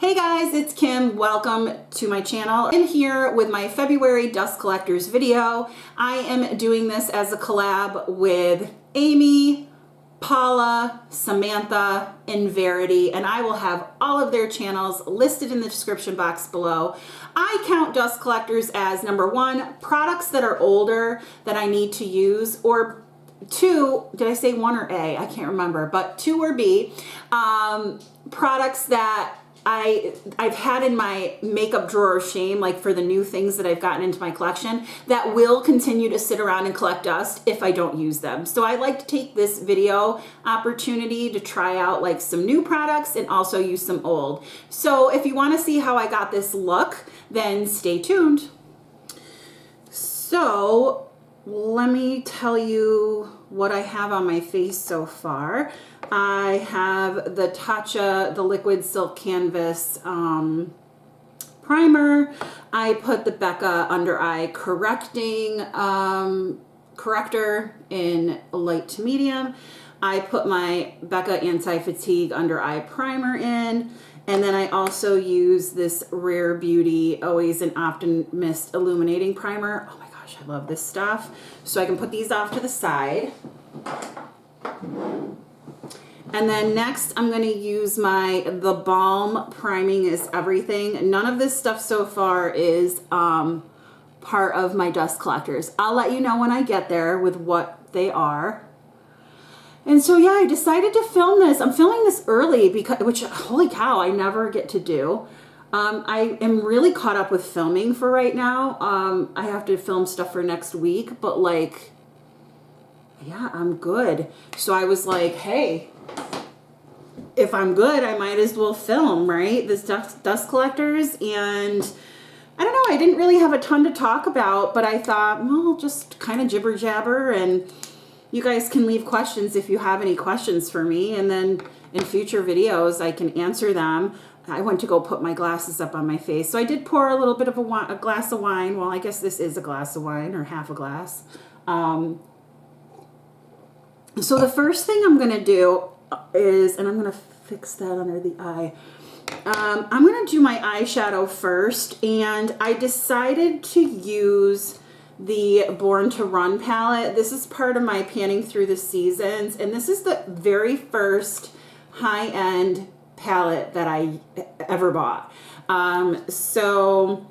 Hey guys, it's Kim. Welcome to my channel. I'm here with my February dust collectors video. I am doing this as a collab with Amy, Paula, Samantha, and Verity, and I will have all of their channels listed in the description box below. I count dust collectors as number one, products that are older that I need to use, or two, did I say one or A? I can't remember, but two or B, products that I've had in my makeup drawer of shame, like for the new things that I've gotten into my collection, that will continue to sit around and collect dust if I don't use them. So I like to take this video opportunity to try out like some new products and also use some old. So if you want to see how I got this look, then stay tuned. So let me tell you what I have on my face so far. I have the Tatcha, the Liquid Silk Canvas primer. I put the Becca Under Eye Correcting corrector in light to medium. I put my Becca Anti-Fatigue Under Eye Primer in. And then I also use this Rare Beauty Always an Optimist Illuminating Primer. Oh my gosh, I love this stuff. So I can put these off to the side. And then next, I'm going to use the Balm Priming is Everything. None of this stuff so far is part of my dust collectors. I'll let you know when I get there with what they are. And so, yeah, I decided to film this. I'm filming this early because, which, holy cow, I never get to do. I am really caught up with filming for right now. I have to film stuff for next week, but like, yeah, I'm good. So I was like, hey, if I'm good, I might as well film, right? This dust collectors. And I don't know, I didn't really have a ton to talk about, but I thought, well, just kind of jibber jabber, and you guys can leave questions if you have any questions for me. And then in future videos, I can answer them. I went to go put my glasses up on my face. So I did pour a little bit of a glass of wine. Well, I guess this is a glass of wine or half a glass. So the first thing I'm going to do is, and I'm going to fix that under the eye. I'm going to do my eyeshadow first, and I decided to use the Born to Run palette. This is part of my Panning Through the Seasons, and this is the very first high-end palette that I ever bought. So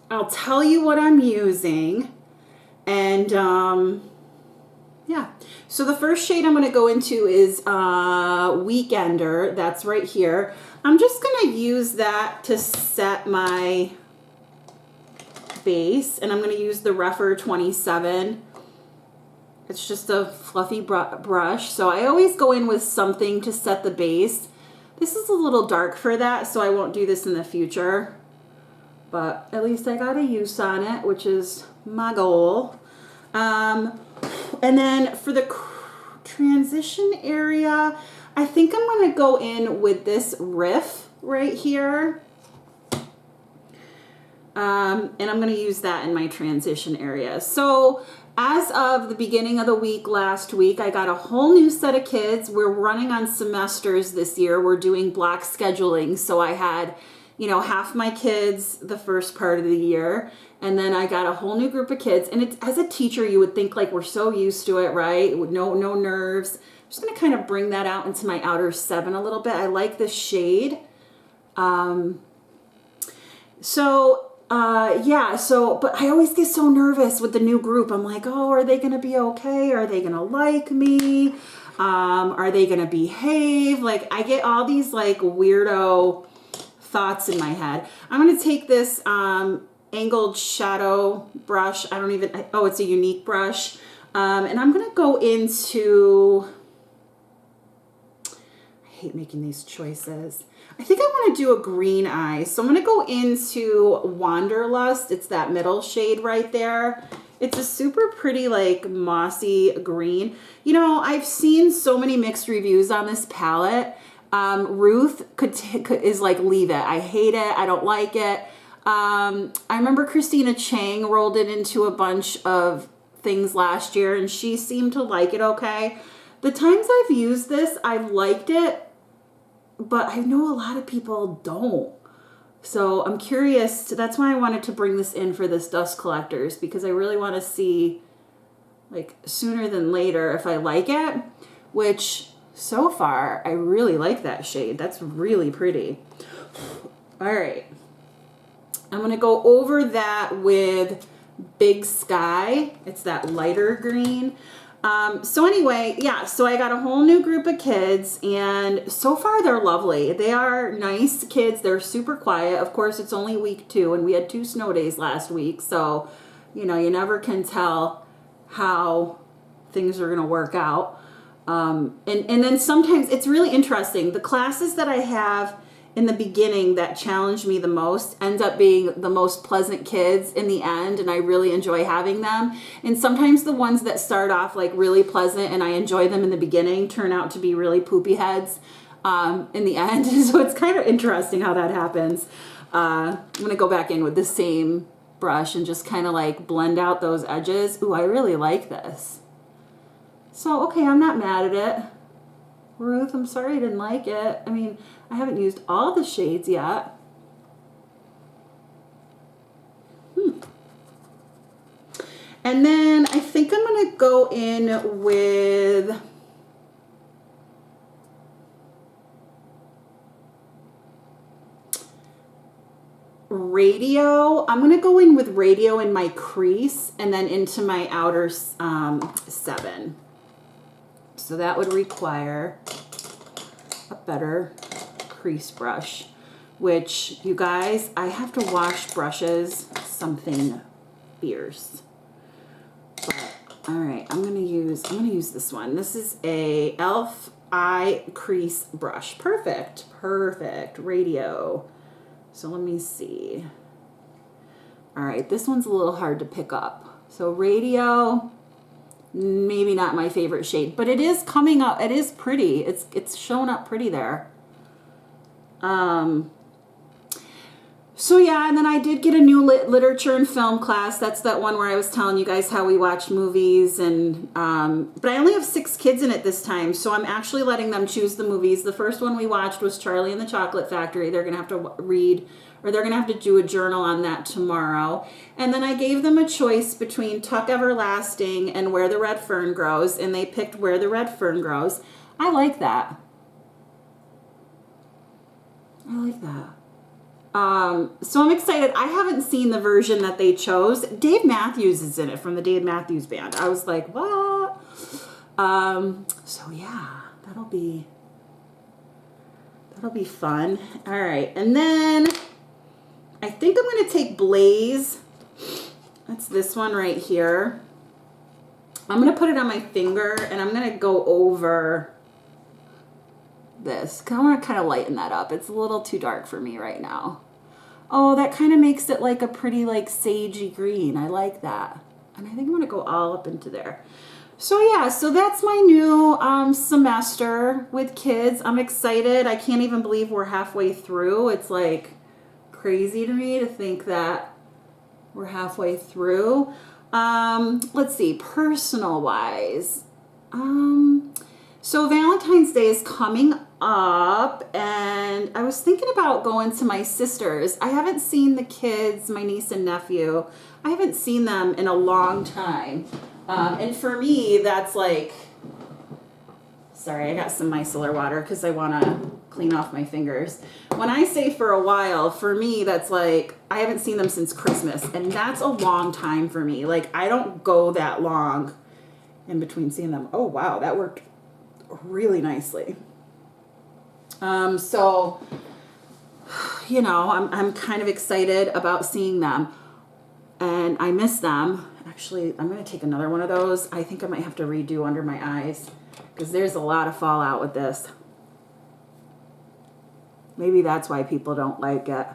I'll tell you what I'm using, and yeah, so the first shade I'm going to go into is Weekender. That's right here. I'm just going to use that to set my base, and I'm going to use the Refer 27. It's just a fluffy brush, so I always go in with something to set the base. This is a little dark for that, so I won't do this in the future, but at least I got a use on it, which is my goal. And then for the transition area, I think I'm going to go in with this Riff right here. And I'm going to use that in my transition area. So as of the beginning of the week, last week, I got a whole new set of kids. We're running on semesters this year. We're doing block scheduling. So I had, you know, half my kids the first part of the year, and then I got a whole new group of kids. And it's, as a teacher, you would think like we're so used to it, right? With no nerves. I'm just going to kind of bring that out into my outer 7 a little bit. I like this shade. Yeah, so, but I always get so nervous with the new group. I'm like, oh, are they going to be okay? Are they going to like me? Are they going to behave? Like, I get all these like weirdo thoughts in my head. I'm going to take this angled shadow brush. Oh, it's a Unique brush. And I'm going to go into, I hate making these choices. I think I want to do a green eye. So I'm going to go into Wanderlust. It's that middle shade right there. It's a super pretty, like, mossy green. You know, I've seen so many mixed reviews on this palette. Ruth is like, leave it. I hate it. I don't like it. I remember Christina Chang rolled it into a bunch of things last year, and she seemed to like it okay. The times I've used this, I've liked it. but I know a lot of people don't. So I'm curious. That's why I wanted to bring this in for this dust collectors, because I really want to see, like, sooner than later if I like it, which so far I really like that shade. That's really pretty. All right. I'm going to go over that with Big Sky. It's that lighter green. So anyway, yeah, so I got a whole new group of kids, and so far they're lovely. They are nice kids. They're super quiet. Of course, it's only week 2, and we had 2 snow days last week. So, you know, you never can tell how things are going to work out. And then sometimes it's really interesting. The classes that I have in the beginning that challenge me the most end up being the most pleasant kids in the end, and I really enjoy having them. And sometimes the ones that start off like really pleasant and I enjoy them in the beginning turn out to be really poopy heads in the end. So it's kind of interesting how that happens. I'm gonna go back in with the same brush and just kind of like blend out those edges. Ooh, I really like this. So okay, I'm not mad at it. Ruth, I'm sorry I didn't like it. I mean, I haven't used all the shades yet. And then I think I'm going to go in with Radio. I'm going to go in with Radio in my crease and then into my outer 7. So that would require a better crease brush, which, you guys, I have to wash brushes something fierce. But, all right, I'm gonna use this one. This is a e.l.f. eye crease brush. Perfect, Radio. So let me see. All right, this one's a little hard to pick up. So Radio, maybe not my favorite shade, but it is coming up. It is pretty. It's showing up pretty there. So yeah, and then I did get a new literature and film class. That's that one where I was telling you guys how we watch movies, and but I only have 6 kids in it this time, so I'm actually letting them choose the movies. The first one we watched was Charlie and the Chocolate Factory. They're gonna have to read, or they're gonna have to do a journal on that tomorrow. And then I gave them a choice between Tuck Everlasting and Where the Red Fern Grows, and they picked Where the Red Fern Grows. I like that. I like that. So I'm excited. I haven't seen the version that they chose. Dave Matthews is in it, from the Dave Matthews Band. I was like, what? So yeah, that'll be fun. All right, and then I think I'm going to take Blaze. That's this one right here. I'm going to put it on my finger, and I'm going to go over this, because I want to kind of lighten that up. It's a little too dark for me right now. Oh, that kind of makes it like a pretty like sagey green. I like that. And I think I'm going to go all up into there. So yeah, so that's my new semester with kids. I'm excited. I can't even believe we're halfway through. It's like crazy to me to think that we're halfway through. Let's see, personal wise. So Valentine's Day is coming up, and I was thinking about going to my sister's. I haven't seen the kids, my niece and nephew. I haven't seen them in a long time. And for me, that's like, sorry, I got some micellar water because I want to clean off my fingers. When I say for a while, for me, that's like, I haven't seen them since Christmas, and that's a long time for me. Like, I don't go that long in between seeing them. Oh, wow, that worked really nicely. So, you know, I'm kind of excited about seeing them, and I miss them. Actually, I'm going to take another one of those. I think I might have to redo under my eyes, because there's a lot of fallout with this. Maybe that's why people don't like it.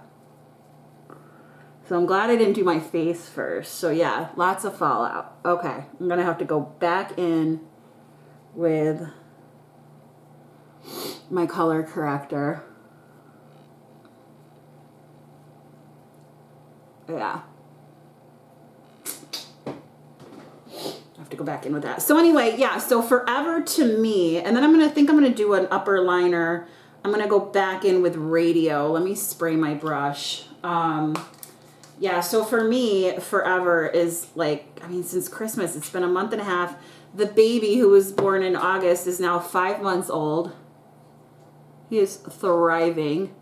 So I'm glad I didn't do my face first. So yeah, lots of fallout. Okay, I'm going to have to go back in with my color corrector. Yeah. I have to go back in with that. So anyway, yeah, so Forever to Me, and then I'm going to do an upper liner. I'm going to go back in with Radio. Let me spray my brush. Yeah, so for me, forever is like, I mean, since Christmas, it's been a month and a half. The baby who was born in August is now 5 months old. He is thriving.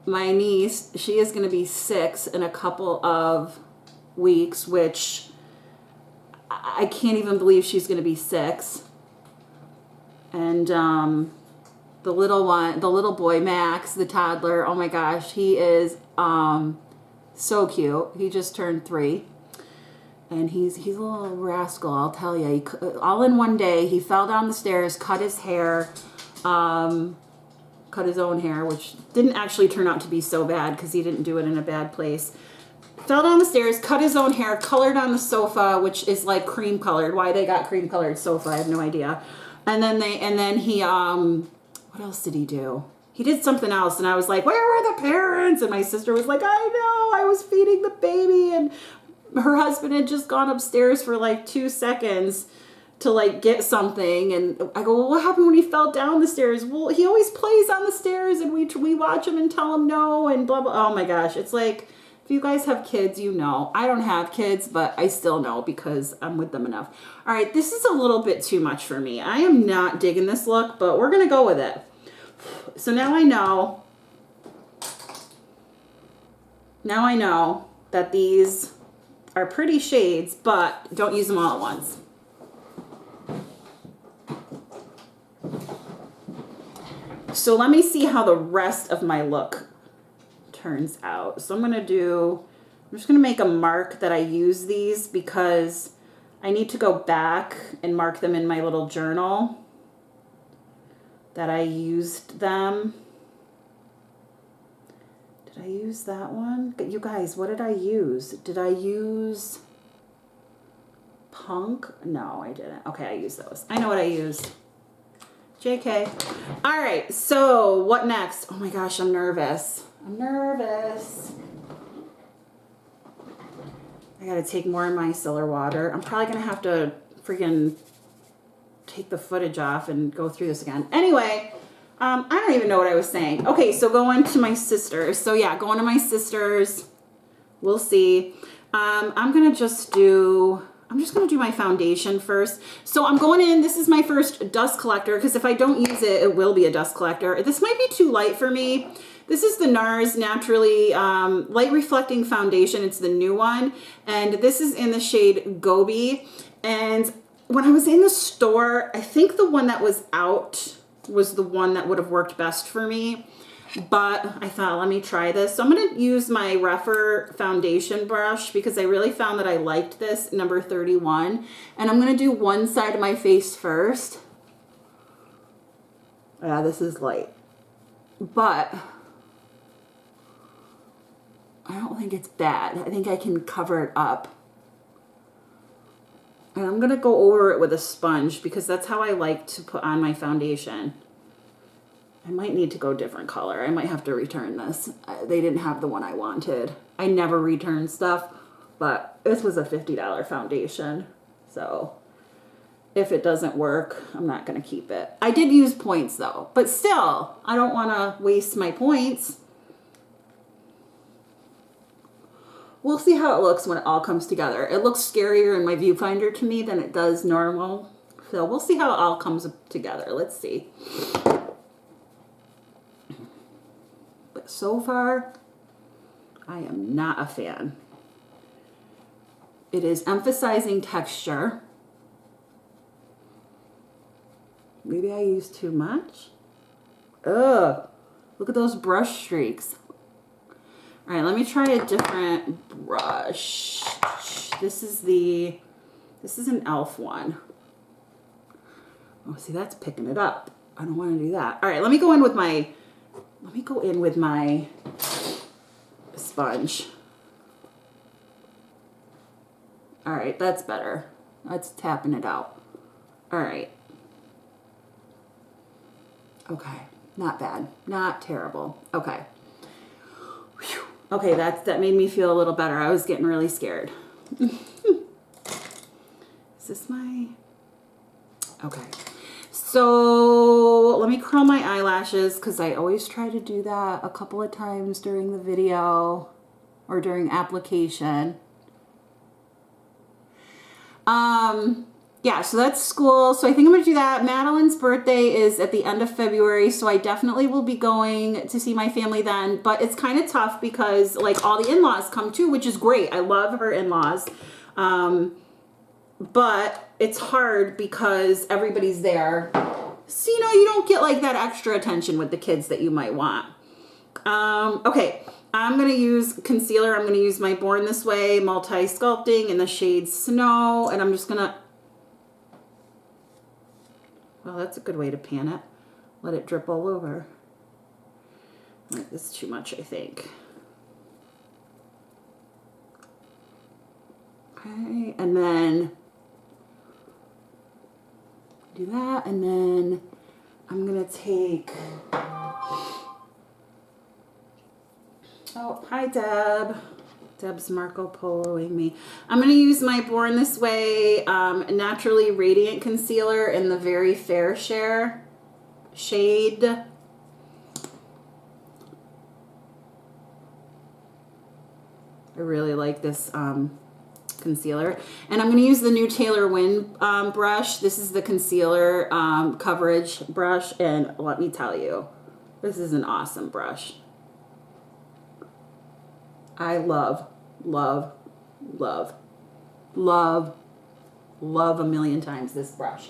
My niece, she is going to be 6 in a couple of weeks, which I can't even believe she's going to be 6. And the little boy, Max, the toddler, oh my gosh, he is so cute. He just turned 3. And he's a little rascal, I'll tell you. All in one day, he fell down the stairs, cut his hair, cut his own hair, which didn't actually turn out to be so bad because he didn't do it in a bad place. Fell down the stairs, cut his own hair, colored on the sofa, which is like cream colored. Why they got cream colored sofa, I have no idea. And then he, what else did he do? He did something else, and I was like, where were the parents? And my sister was like, I know, I was feeding the baby, and her husband had just gone upstairs for like 2 seconds to like get something. And I go, well, what happened when he fell down the stairs? Well, he always plays on the stairs, and we watch him and tell him no, and blah, blah. Oh my gosh. It's like, if you guys have kids, you know. I don't have kids, but I still know because I'm with them enough. All right, this is a little bit too much for me. I am not digging this look, but we're going to go with it. So now I know that these are pretty shades, but don't use them all at once. So let me see how the rest of my look turns out. So I'm just going to make a mark that I use these because I need to go back and mark them in my little journal that I used them. Did I use that one? You guys, what did I use? Did I use Punk? No, I didn't. Okay, I used those. I know what I used. JK. All right, so what next? Oh my gosh, I'm nervous. I'm nervous. I gotta take more of my micellar water. I'm probably gonna have to freaking take the footage off and go through this again. Anyway, I don't even know what I was saying. Okay, so going to my sisters. So yeah, going to my sisters. We'll see. I'm just gonna do my foundation first. So I'm going in, this is my first dust collector, because if I don't use it, it will be a dust collector. This might be too light for me. This is the NARS Naturally Light Reflecting Foundation. It's the new one. And this is in the shade Gobi. And when I was in the store, I think the one that was out was the one that would have worked best for me. But I thought, let me try this. So I'm going to use my Refer foundation brush because I really found that I liked this, number 31. And I'm going to do one side of my face first. Yeah, this is light. But I don't think it's bad. I think I can cover it up. And I'm going to go over it with a sponge because that's how I like to put on my foundation. I might need to go different color. I might have to return this. They didn't have the one I wanted. I never return stuff, but this was a $50 foundation. So if it doesn't work, I'm not going to keep it. I did use points though, but still, I don't want to waste my points. We'll see how it looks when it all comes together. It looks scarier in my viewfinder to me than it does normal. So we'll see how it all comes together. Let's see. But so far, I am not a fan. It is emphasizing texture. Maybe I used too much. Ugh, look at those brush streaks. All right, let me try a different brush. This is an e.l.f. one. Oh, see, that's picking it up. I don't want to do that. All right, let me go in with my sponge. All right, that's better. That's tapping it out. All right. Okay, not bad, not terrible. Okay. Whew. Okay, that made me feel a little better. I was getting really scared. Is this my... Okay. So let me curl my eyelashes because I always try to do that a couple of times during the video or during application. Yeah, so that's school. So I think I'm going to do that. Madeline's birthday is at the end of February, so I definitely will be going to see my family then. But it's kind of tough because like all the in-laws come too, which is great. I love her in-laws. But it's hard because everybody's there. So, you know, you don't get like that extra attention with the kids that you might want. Okay, I'm going to use concealer. I'm going to use my Born This Way Multi-Sculpting in the shade Snow. And I'm just going to... Well, that's a good way to pan it. Let it drip all over. Like, this is too much, I think. Okay, and then do that, and then I'm gonna take, oh, hi Deb. Deb's Marco Poloing me. I'm gonna use my Born This Way Naturally Radiant Concealer in the Very Fair Share shade. I really like this concealer. And I'm going to use the new Taylor Wynn brush. This is the concealer coverage brush. And let me tell you, this is an awesome brush. I love, love, love, love, love a million times this brush.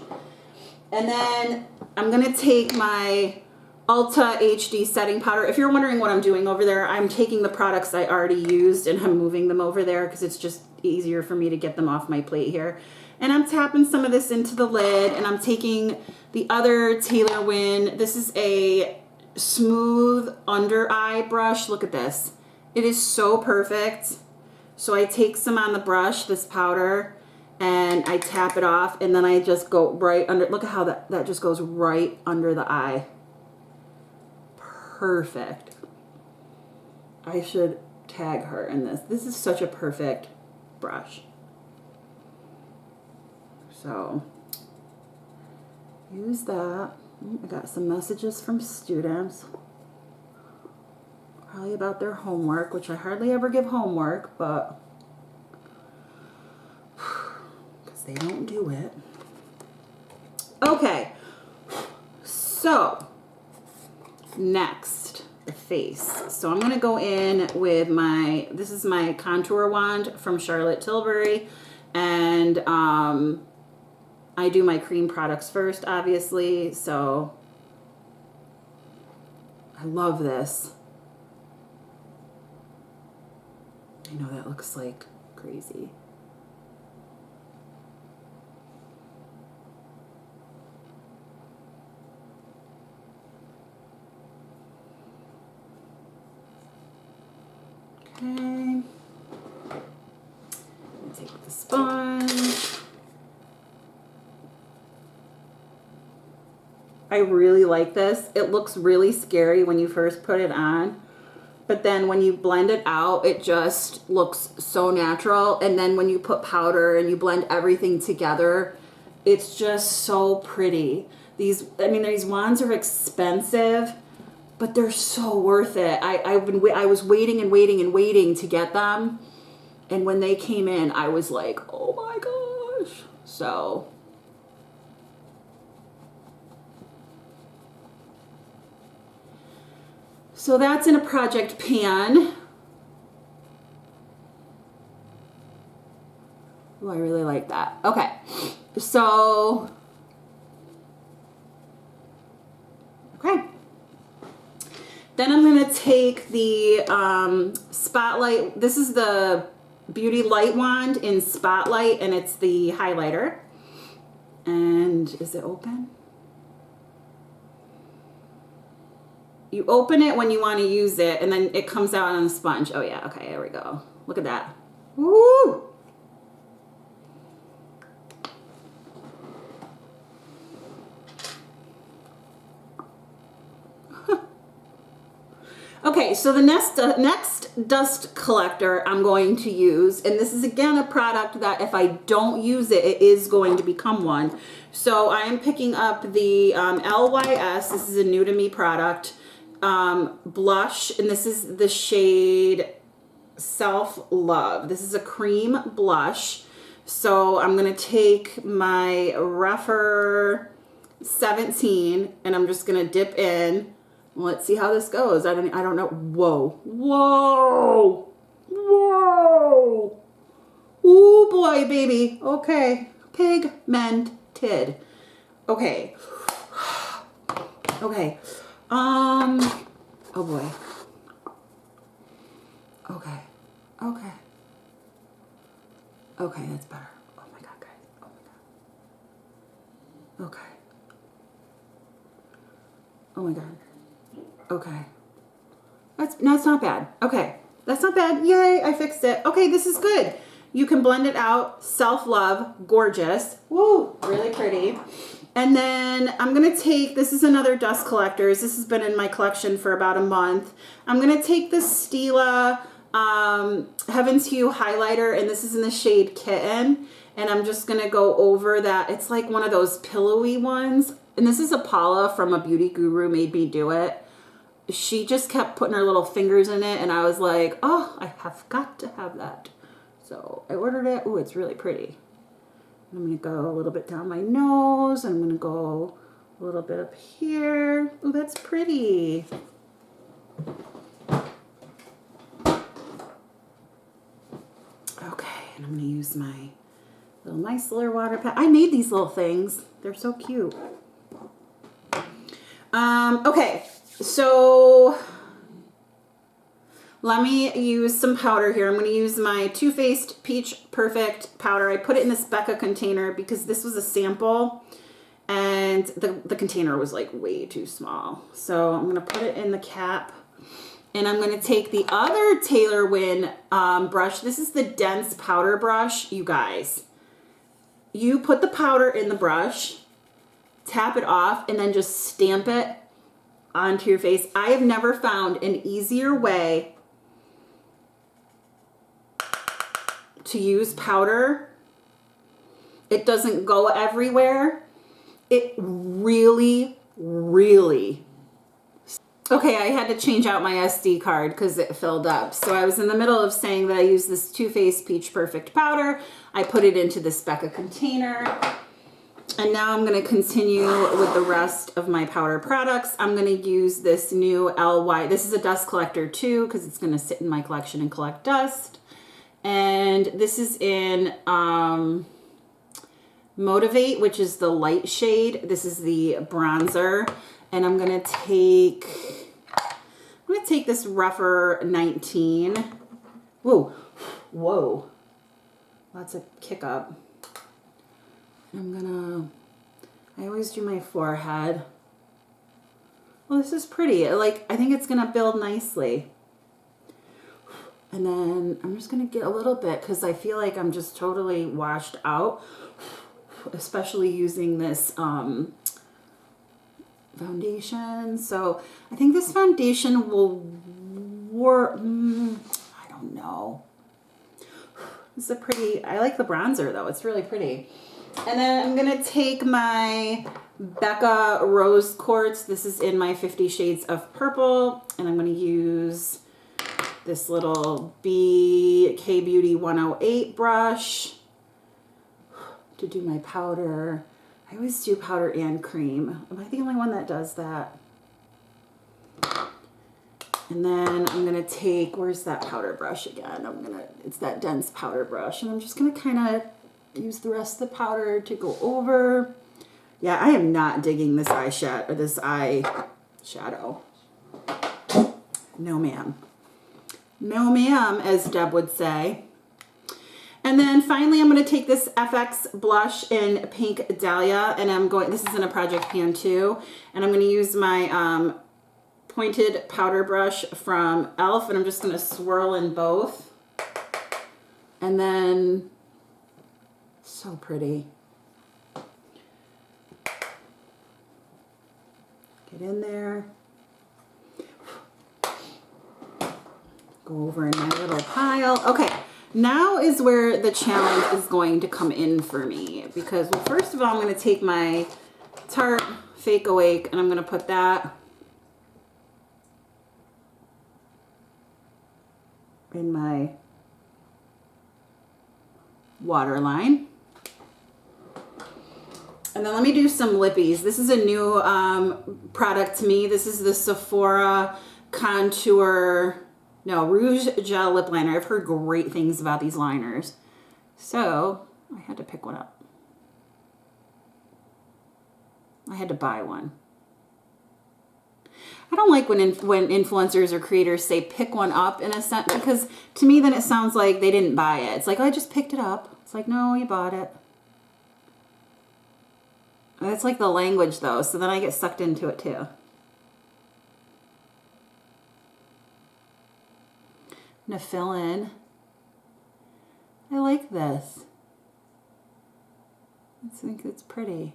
And then I'm going to take my Ulta HD setting powder. If you're wondering what I'm doing over there, I'm taking the products I already used and I'm moving them over there because it's just easier for me to get them off my plate here. And I'm tapping some of this into the lid, and I'm taking the other Taylor Wynn. This is a smooth under eye brush. Look at this. It is so perfect. So I take some on the brush, this powder, and I tap it off, and then I just go right under. Look at how that just goes right under the eye. Perfect. I should tag her in this. This is such a perfect brush. So use that. I got some messages from students, probably about their homework, which I hardly ever give homework, but because they don't do it. Okay, so next, the face. So I'm going to go in with my, this is my contour wand from Charlotte Tilbury, and I do my cream products first, obviously, so I love this. I know that looks like crazy. Okay. Take the sponge. I really like this. It looks really scary when you first put it on, but then when you blend it out, it just looks so natural. And then when you put powder and you blend everything together, it's just so pretty. These wands are expensive, but they're so worth it. I was waiting and waiting and waiting to get them, and when they came in, I was like, oh my gosh. So that's in a project pan. Oh, I really like that. Okay, so, okay. Then I'm gonna take the Spotlight. This is the Beauty Light Wand in Spotlight, and it's the highlighter. And is it open? You open it when you want to use it, and then it comes out on the sponge. Oh yeah, okay, there we go. Look at that. Woo! Okay, so the next dust collector I'm going to use, and this is again a product that if I don't use it, it is going to become one. So I am picking up the LYS, this is a new to me product, blush, and this is the shade Self Love. This is a cream blush. So I'm going to take my rougher 17 and I'm just going to dip in. Let's see how this goes. I don't know. Whoa. Whoa. Whoa. Ooh boy, baby. Okay. Pigmented. Okay. Okay. Oh boy. Okay. Okay. Okay, that's better. Oh my God, guys. Oh my God. Okay. Oh my God. Okay. That's not bad. Okay. That's not bad. Yay, I fixed it. Okay, this is good. You can blend it out. Self-Love, gorgeous. Woo, really pretty. And then I'm going to take, this is another dust collectors. This has been in my collection for about a month. I'm going to take the Stila Heaven's Hue highlighter, and this is in the shade Kitten. And I'm just going to go over that. It's like one of those pillowy ones. And this is a Paula from A Beauty Guru Made Me Do It. She just kept putting her little fingers in it, and I was like, oh, I have got to have that. So I ordered it. Ooh, it's really pretty. I'm going to go a little bit down my nose. I'm going to go a little bit up here. Ooh, that's pretty. Okay, and I'm going to use my little micellar water pad. I made these little things. They're so cute. Okay, so let me use some powder here. I'm going to use my Too Faced Peach Perfect powder. I put it in this Becca container because this was a sample and the container was like way too small. So I'm going to put it in the cap, and I'm going to take the other Taylor Win brush. This is the dense powder brush, you guys. You put the powder in the brush, tap it off, and then just stamp it onto your face. I have never found an easier way to use powder. It doesn't go everywhere. It really, really. Okay, I had to change out my SD card because it filled up. So I was in the middle of saying that I use this Too Faced Peach Perfect powder. I put it into this Becca container. And now I'm going to continue with the rest of my powder products. I'm going to use this new LY. This is a dust collector too because it's going to sit in my collection and collect dust. And this is in Motivate, which is the light shade. This is the bronzer. And I'm going to take this rougher 19. Whoa. Whoa. Lots of kick up. I always do my forehead. Well, this is pretty. I think it's going to build nicely. And then I'm just going to get a little bit because I feel like I'm just totally washed out, especially using this foundation. So I think this foundation will work. I don't know. It's a pretty, I like the bronzer though. It's really pretty. And then I'm going to take my Becca Rose Quartz. This is in my 50 Shades of Purple. And I'm going to use this little BK Beauty 108 brush to do my powder. I always do powder and cream. Am I the only one that does that? And then I'm going to take, where's that powder brush again? It's that dense powder brush. And I'm just going to kind of use the rest of the powder to go over. Yeah, I am not digging this eyeshadow, No, ma'am. No, ma'am, as Deb would say. And then finally, I'm going to take this FX blush in Pink Dahlia, and this is in a project pan too, and I'm going to use my pointed powder brush from e.l.f., and I'm just going to swirl in both. And then, so pretty. Get in there. Go over in my little pile. Okay, now is where the challenge is going to come in for me. Because, well, first of all, I'm going to take my Tarte Fake Awake and I'm going to put that in my waterline. And then let me do some lippies. This is a new product to me. This is the Sephora Rouge Gel Lip Liner. I've heard great things about these liners. So I had to pick one up. I had to buy one. I don't like when influencers or creators say pick one up in a sense, because to me then it sounds like they didn't buy it. It's like, oh, I just picked it up. It's like, no, you bought it. That's like the language though, so then I get sucked into it too. I'm gonna fill in. I like this. I think it's pretty.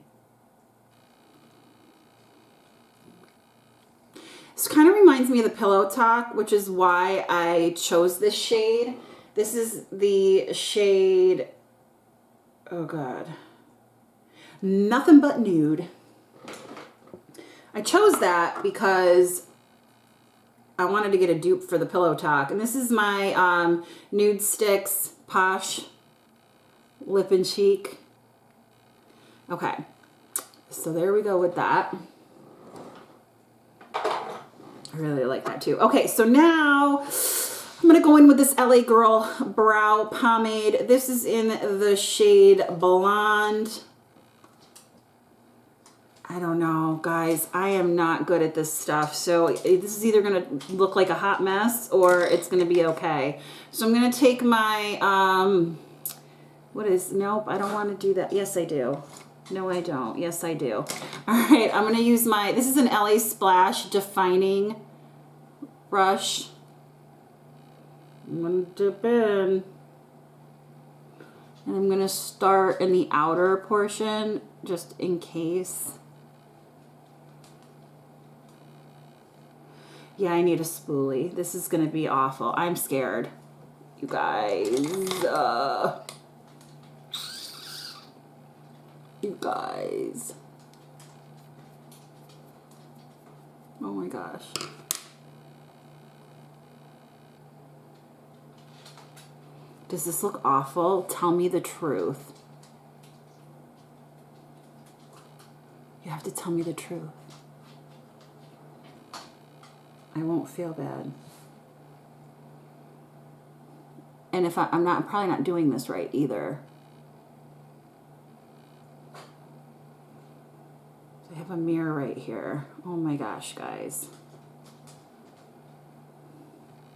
This kind of reminds me of the Pillow Talk, which is why I chose this shade. This is the shade, oh God, Nothing But Nude. I chose that because I wanted to get a dupe for the Pillow Talk. And this is my Nude Sticks Posh Lip and Cheek. Okay, so there we go with that. I really like that too. Okay, so now I'm going to go in with this LA Girl Brow Pomade. This is in the shade Blonde. I don't know, guys. I am not good at this stuff. So this is either going to look like a hot mess or it's going to be okay. So I'm going to take my, nope, I don't want to do that. Yes, I do. No, I don't. Yes, I do. All right, I'm going to use this is an LA Splash Defining Brush. I'm going to dip in. And I'm going to start in the outer portion, just in case. Yeah, I need a spoolie. This is going to be awful. I'm scared. You guys. You guys. Oh my gosh. Does this look awful? Tell me the truth. You have to tell me the truth. I won't feel bad. And if I'm probably not doing this right either. I have a mirror right here. Oh my gosh, guys.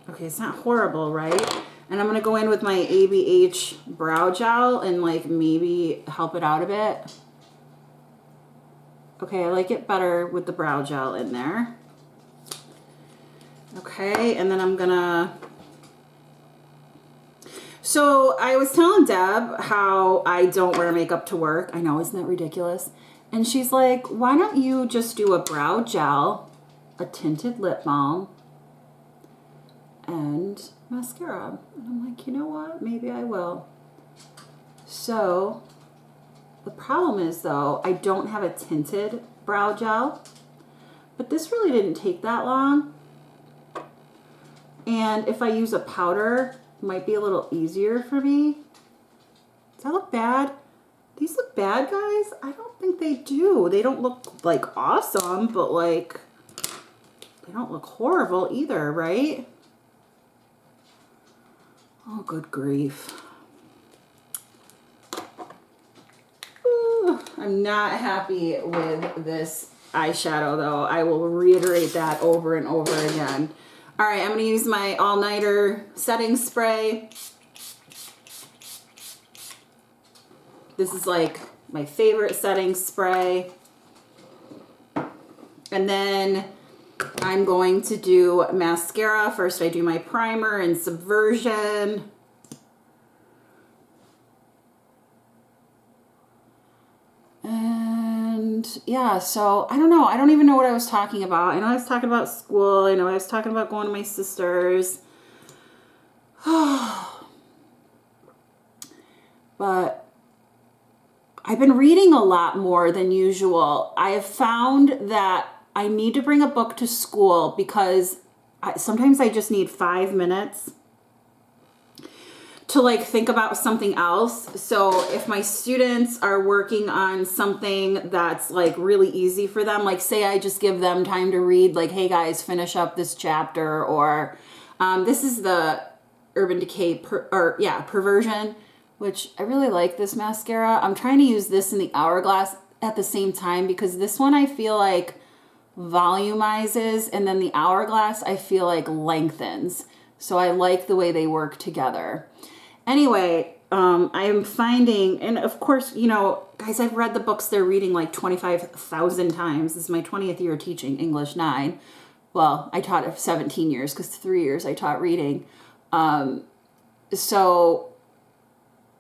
Okay, it's not horrible, right? And I'm going to go in with my ABH brow gel and like maybe help it out a bit. Okay, I like it better with the brow gel in there. Okay, and then I'm going to... So I was telling Deb how I don't wear makeup to work. I know, isn't that ridiculous? And she's like, why don't you just do a brow gel, a tinted lip balm, and mascara? And I'm like, you know what? Maybe I will. So the problem is, though, I don't have a tinted brow gel. But this really didn't take that long. And if I use a powder, it might be a little easier for me. Does that look bad? These look bad, guys? I don't think they do. They don't look like awesome, but like they don't look horrible either, right? Oh, good grief. Ooh, I'm not happy with this eyeshadow though. I will reiterate that over and over again. All right, I'm gonna use my all-nighter setting spray. This is like my favorite setting spray. And then I'm going to do mascara. First I do my primer and Subversion. And yeah, so I don't know. I don't even know what I was talking about. I know I was talking about school. I know I was talking about going to my sister's. But I've been reading a lot more than usual. I have found that I need to bring a book to school because sometimes I just need 5 minutes to like think about something else. So if my students are working on something that's like really easy for them, like say I just give them time to read, like, hey guys, finish up this chapter, or this is the Urban Decay Perversion, which I really like this mascara. I'm trying to use this in the Hourglass at the same time because this one I feel like volumizes, and then the Hourglass I feel like lengthens. So I like the way they work together. Anyway, I am finding, and of course, you know, guys, I've read the books they're reading like 25,000 times. This is my 20th year teaching English 9. Well, I taught it 17 years because 3 years I taught reading. So,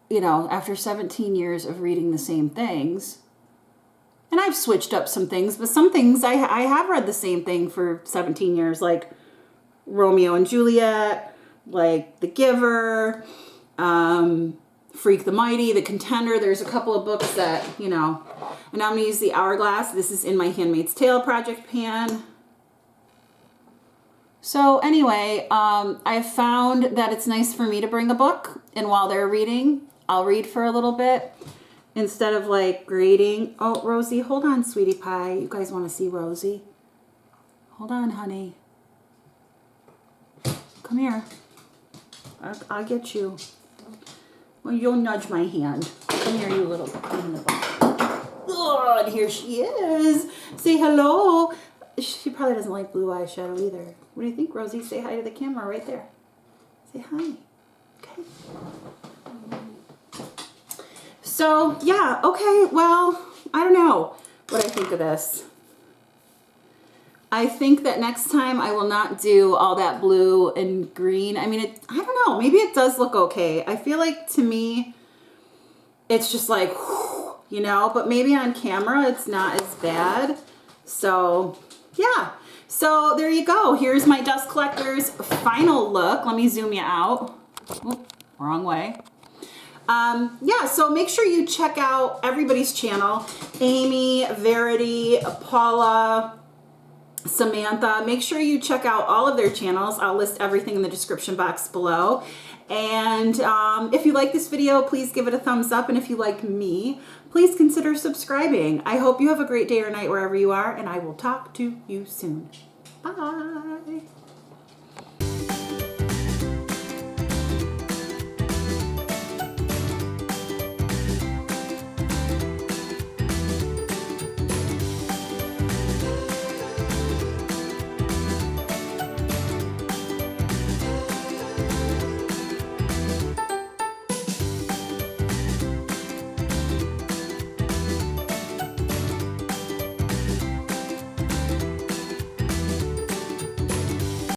you know, after 17 years of reading the same things, and I've switched up some things, but some things I have read the same thing for 17 years, like Romeo and Juliet, like The Giver, Freak the Mighty, The Contender. There's a couple of books that, you know, and I'm going to use the Hourglass. This is in my Handmaid's Tale project pan. So anyway, I found that it's nice for me to bring a book, and while they're reading, I'll read for a little bit instead of like grading. Oh, Rosie, hold on, sweetie pie. You guys want to see Rosie? Hold on, honey. Come here. I'll get you. Well, you'll nudge my hand. Come here, you little pain in the butt. Oh, and here she is. Say hello. She probably doesn't like blue eyeshadow either. What do you think, Rosie? Say hi to the camera right there. Say hi. Okay. So, yeah, okay, well, I don't know what I think of this. I think that next time I will not do all that blue and green. I mean, I don't know, maybe it does look okay. I feel like, to me, it's just like, whew, you know, but maybe on camera it's not as bad. So, yeah. So, there you go. Here's my Dust Collector's final look. Let me zoom you out. Oop, wrong way. Yeah, so make sure you check out everybody's channel. Amy, Verity, Paula, Samantha. Make sure you check out all of their channels. I'll list everything in the description box below. And if you like this video, please give it a thumbs up. And if you like me, please consider subscribing. I hope you have a great day or night wherever you are, and I will talk to you soon. Bye.